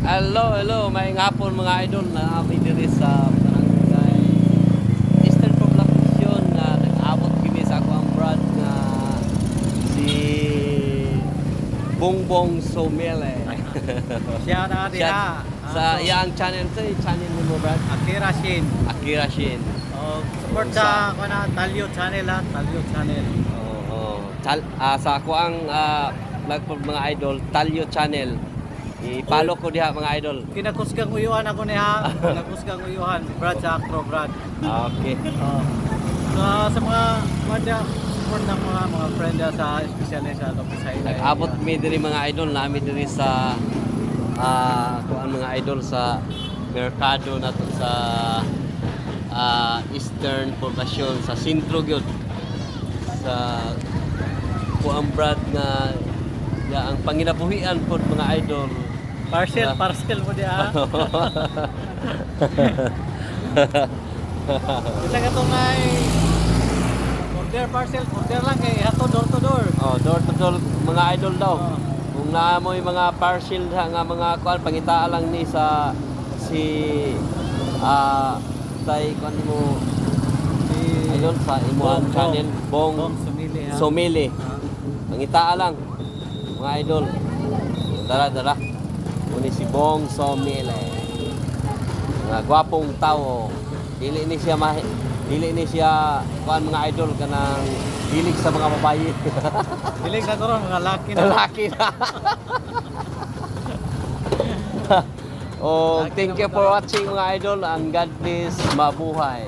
Hello, maayong hapon mga idol na kami diri sa barangay Eastern Poblacion na nag-abot kami sa ako ang brad nga si Bongbong Somele. Siya na diha. Sa iyang channel channel mo brad? Akira Shin. Akira Shin. Support sa kana Talyo channel ha, Talyo channel. Sa ako ang mga idol Talyo channel. I-follow ko diha mga idol. Kinakusgang uyuhan ako niya. Kinakusgang uyuhan. Brad sa Acro, Brad. Okay. So, sa mga support ng mga friend niya sa especially sa Lopisay. Nag-abot mi diri mga idol nami diri sa kuan mga idol sa merkado nato sa Eastern Poblacion sa sentro gyud sa kuan brad nga ya ang panginabuhian pod mga idol. Parcel mo diha. Kita ka tong ay order lang kay hato door to door. Door to door mga idol daw. Kung naamoy mga parcel nga mga kuan pangita lang ni sa si tay kuan mo Si idol sa imuhang channel Bong Sumili ha. Somele. Pangita lang mga idol. Dara. Uni si Bong Somele. Nga gwapong tao. Dili ni siya kuan mga idol kanang hilig sa mga babae. Hilig na karon mga laki na. Laki na. Oh, thank you for watching mga idol and God bless. Mabuhay.